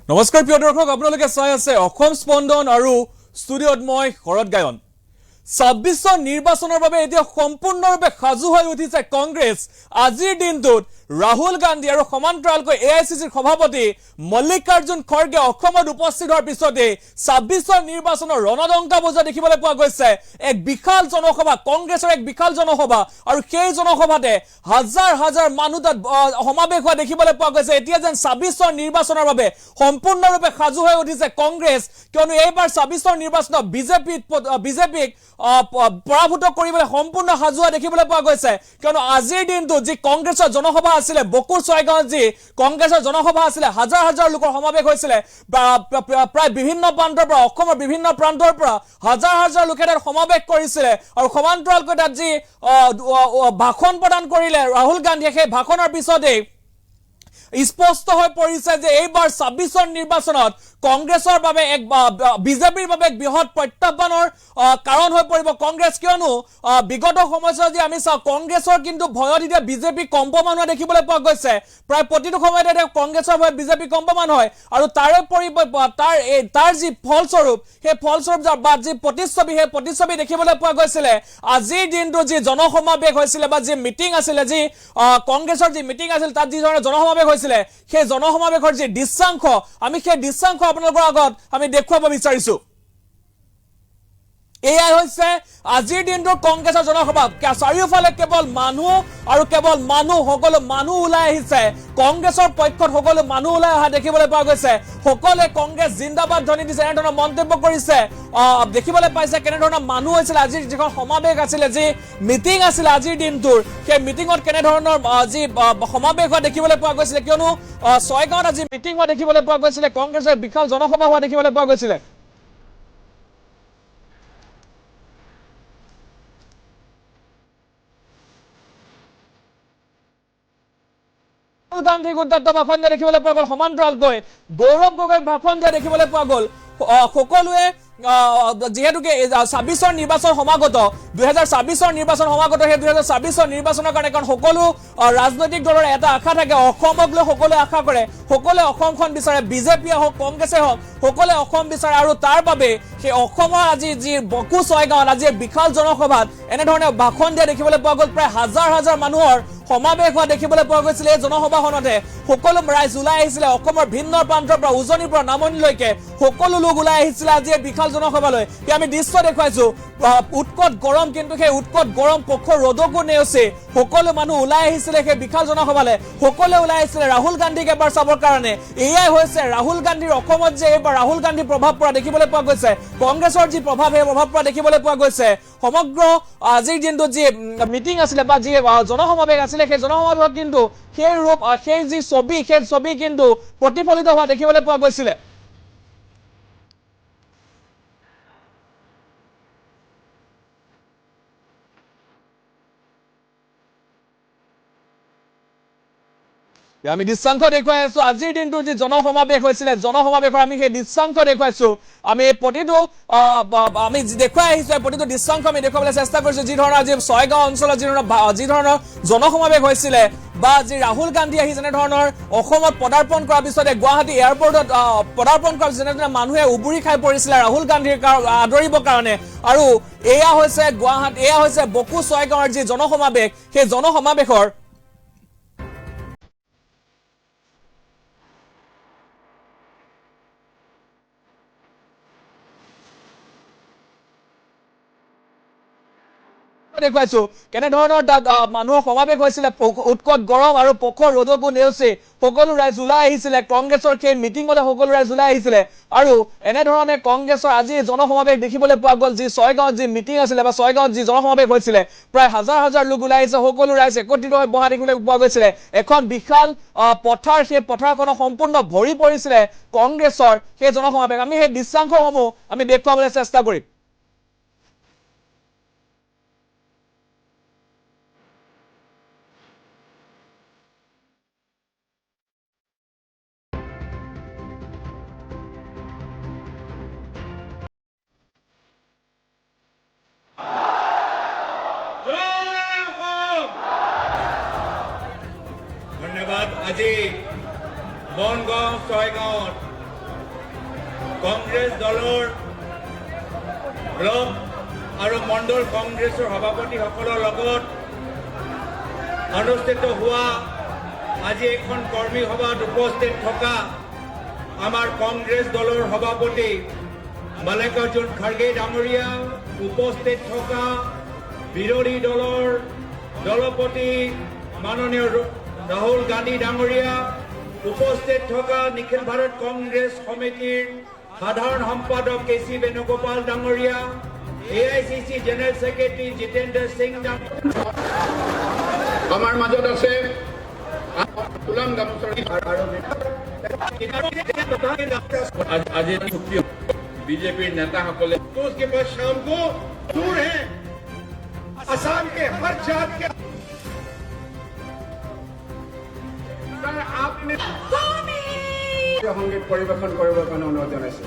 নমস্কাৰ প্ৰিয় দৰ্শক, আপোনালোকে চাই আছে অসম স্পন্দন আৰু ষ্টুডিঅ'ত মই শৰৎ গায়ন। ২৬ নিৰ্বাচনৰ বাবে এতিয়া সম্পূৰ্ণৰূপে সাজু হৈ উঠিছে কংগ্ৰেছ। আজিৰ দিনটোত ৰাহুল গান্ধী আৰু সমান্তৰালকৈ এআইচিচিৰ সভাপতি মল্লিকাৰ্জুন খৰ্গে অসমত উপস্থিত হোৱাৰ পিছতে ২৬ নিৰ্বাচনৰ ৰণদংকা বজা দেখিবলৈ পোৱা গৈছে। এক বিশাল জনসভা, কংগ্ৰেছৰ এক বিশাল জনসভা, আৰু সেই জনসভাতে হাজাৰ হাজাৰ মানুহ তাত সমাৱেশ হোৱা দেখিবলৈ পোৱা গৈছে। এতিয়া যেন ২৬ নিৰ্বাচনৰ বাবে সম্পূৰ্ণৰূপে সাজু হৈ উঠিছে কংগ্ৰেছ, কিয়নো এইবাৰ ২৬ নিৰ্বাচনত বিজেপিক পৰাভূত কৰিবলৈ সম্পূৰ্ণ সাজুৱা দেখিবলৈ পোৱা গৈছে। কিয়নো আজিৰ দিনটো যি কংগ্ৰেছৰ জনসভা আছিলে, বকুৰ ছয়গাঁৱত যি কংগ্ৰেছৰ জনসভা আছিলে, হাজাৰ হাজাৰ লোকৰ সমাৱেশ হৈছিলে। প্ৰায় বিভিন্ন প্ৰান্তৰ পৰা, অসমৰ বিভিন্ন প্ৰান্তৰ পৰা হাজাৰ হাজাৰ লোকে তাত সমাৱেশ কৰিছিলে। আৰু সমান্তৰালকৈ তাত যি ভাষণ প্ৰদান কৰিলে ৰাহুল গান্ধীয়ে, সেই ভাষণৰ পিছতেই স্পষ্ট হৈ পৰিছে যে এইবাৰ ২৬ নিৰ্বাচনত কংগ্ৰেছৰ বাবে বিজেপিৰ বাবে এক বৃহৎ প্ৰত্যাহ্বানৰ কাৰণ হৈ পৰিব কংগ্ৰেছ। কিয়নো বিগত সময়ছোৱাত যদি আমি চাওঁ, কংগ্ৰেছৰ কিন্তু ভয়ত এতিয়া বিজেপি কম্পমান হোৱা দেখিবলৈ পোৱা গৈছে। প্ৰায় প্ৰতিটো সময়তে এতিয়া কংগ্ৰেছৰ ভয়ত বিজেপি কম্পমান হয়, আৰু তাৰ যি ফলস্বৰূপ, সেই ফলস্বৰূপ বা যি প্ৰতিচ্ছবি, সেই প্ৰতিচ্ছবি দেখিবলৈ পোৱা গৈছিলে। আজিৰ দিনটো যি জনসমাৱেশ হৈছিলে বা যি মিটিং আছিলে, যি কংগ্ৰেছৰ যি মিটিং আছিল, তাত যি ধৰণে জনসমাৱেশ হৈছিলে, সেই জনসমাৱেশৰ যি দৃশ্যাংশ, আমি সেই দৃশ্যাংশ আপোনালোকৰ আগত আমি দেখুৱাব বিচাৰিছো। এয়াই হৈছে আজিৰ দিনটোৰ কংগ্ৰেছৰ জনসভা। চাৰিওফালে কেৱল মানুহ আৰু কেৱল মানুহ, সকলো মানুহ ওলাই আহিছে। কংগ্ৰেছৰ পক্ষত সকলো মানুহ ওলাই অহা দেখিবলৈ পোৱা গৈছে। সকলোৱে কংগ্ৰেছ জিন্দাবাদ ধ্বনি দিছে, এনেধৰণৰ মন্তব্য কৰিছে। দেখিবলৈ পাইছে কেনেধৰণৰ মানুহ হৈছিলে। আজিৰ যিখন সমাৱেশ আছিলে, যি মিটিং আছিলে আজিৰ দিনটোৰ, সেই মিটিঙত কেনেধৰণৰ যি সমাৱেশ হোৱা দেখিবলৈ পোৱা গৈছিলে। কিয়নো ছয়গাঁৱত আজি মিটিং হোৱা দেখিবলৈ পোৱা গৈছিলে, কংগ্ৰেছৰ বিশাল জনসভা হোৱা দেখিবলৈ পোৱা গৈছিলে। গান্ধীক উদ্যত ভাষণ দিয়া দেখিবলৈ পোৱা গ'ল, সমান্তৰালকৈ গৌৰৱ গগৈক ভাষণ দিয়া দেখিবলৈ পোৱা গ'ল। সকলোৱে যিহেতুকে ২৬ নিৰ্বাচন সমাগত, ২০২৬ নিৰ্বাচন সমাগত, সেই ২০২৬ নিৰ্বাচনৰ কাৰণে, কাৰণ সকলো ৰাজনৈতিক দলৰ এটা আশা থাকে, অসমক লৈ সকলোৱে আশা কৰে, সকলোৱে অসমখন বিচাৰে, বিজেপিয়ে হওক কংগ্ৰেছে হওক, সকলোৱে অসম বিচাৰে। আৰু তাৰ বাবে সেই অসমৰ আজি যি বকু ছয়গাঁৱত আজি বিশাল জনসভাত এনেধৰণে ভাষণ দিয়া দেখিবলৈ পোৱা গ'ল। প্ৰায় হাজাৰ হাজাৰ মানুহৰ সমাৱেশ হোৱা দেখিবলৈ পোৱা গৈছিলে। এই জনসভাখনতে সকলো ৰাইজ ওলাই আহিছিলে, অসমৰ ভিন্ন প্ৰান্তৰ পৰা, উজনিৰ পৰা নামনিলৈকে সকলো লোক ওলাই আহিছিলে আজি এই বিশাল জনসভালৈ। আমি দৃশ্য দেখুৱাইছো, উৎকট গৰম, কিন্তু সেই উৎকট গৰম পক্ষৰ ৰ'দকো নেওচি সকলো মানুহ ওলাই আহিছিলে সেই বিশাল জনসভালৈ। সকলোৱে ওলাই আহিছিলে ৰাহুল গান্ধীক এবাৰ চাবৰ কাৰণে। এয়াই হৈছে ৰাহুল গান্ধীৰ অসমত যে এইবাৰ ৰাহুল গান্ধীৰ প্ৰভাৱ পৰা দেখিবলৈ পোৱা গৈছে, কংগ্ৰেছৰ যি প্ৰভাৱ, সেই প্ৰভাৱ পৰা দেখিবলৈ পোৱা গৈছে। সমগ্ৰ আজিৰ দিনটোত যি মিটিং আছিলে বা যি জনসমাৱেশ আছিলে, সেই জনসমাৱেশত কিন্তু সেই ৰূপ, সেই যি ছবি, সেই ছবি কিন্তু প্ৰতিফলিত হোৱা দেখিবলৈ পোৱা গৈছিলে। আমি দৃশ্যাংশ দেখুৱাই আছো। আজিৰ দিনটোৰ যি জনসমাৱেশ হৈছিলে, জনসমাৱেশৰ আমি সেই দৃশ্যাংশ দেখুৱাইছো। আমি প্ৰতিটো আমি দেখুৱাই আহিছো, প্ৰতিটো দৃশ্যাংশ আমি দেখুৱাবলৈ চেষ্টা কৰিছো। যি ধৰণৰ আজি ছয়গাঁও অঞ্চলত যি ধৰণৰ জনসমাৱেশ হৈছিলে, বা যি ৰাহুল গান্ধী আহি যেনেধৰণৰ অসমত পদাৰ্পণ কৰাৰ পিছতে গুৱাহাটী এয়াৰপৰ্টত পদাৰ্পণ কৰাৰ পিছত যেনেধৰণে মানুহে উবুৰি খাই পৰিছিলে ৰাহুল গান্ধীৰ আদৰিবৰ কাৰণে। আৰু এয়া হৈছে বকু ছয়গাঁৱৰ যি জনসমাৱেশ, সেই জনসমাৱেশৰ দেখুৱাইছো কেনেধৰণৰ তাত মানুহৰ সমাৱেশ হৈছিলে। উৎকট গৰম আৰু পক্ষৰ ৰ'দকো নেওচি সকলো ৰাইজ ওলাই আহিছিলে। কংগ্ৰেছৰ সেই মিটিঙতে সকলো ৰাইজ ওলাই আহিছিলে। আৰু এনেধৰণে কংগ্ৰেছৰ আজি জনসমাৱেশ দেখিবলৈ পোৱা গ'ল। যি ছয়গাঁৱত যি মিটিং আছিলে বা ছয়গাঁৱত যি জনসমাৱেশ হৈছিলে, প্ৰায় হাজাৰ হাজাৰ লোক ওলাই আহিছে, সকলো ৰাইজ একত্ৰিত হৈ বহা দেখিবলৈ পোৱা গৈছিলে। এখন বিশাল পথাৰ, সেই পথাৰখনত সম্পূৰ্ণ ভৰি পৰিছিলে কংগ্ৰেছৰ সেই জনসমাৱেশ। আমি সেই দৃশ্যাংশসমূহ আমি দেখুৱাবলৈ চেষ্টা কৰিম। ধন্যবাদ। আজি বনগাঁও ছয়গাঁৱত কংগ্ৰেছ দলৰ ব্লক আৰু মণ্ডল কংগ্ৰেছৰ সভাপতিসকলৰ লগত অনুষ্ঠিত হোৱা আজি এখন কৰ্মী সভাত উপস্থিত থকা আমাৰ কংগ্ৰেছ দলৰ সভাপতি মাল্লিকাৰ্জুন খাৰ্গে ডাঙৰীয়া, উপস্থিত থকা বিৰোধী দলৰ দলপতি মাননীয় ৰাহুল গান্ধী ডাঙৰীয়া, উপস্থিত থকা নিখিল ভাৰত কংগ্ৰেছ সমিতিৰ সাধাৰণ সম্পাদক কেচি বেণুগোপাল ডাঙৰীয়া, AICC general secretary Jitendra Singh আমাৰ মাজত আছে গোলাম গামোচাৰ আজি চুক্তি বিজেপিৰ নেতাসকলে तो उसके बाद शाम को दूर है असम के हर जात के সংগীত পৰিৱেশন কৰিবৰ কাৰণে অনুৰোধ জনাইছোঁ।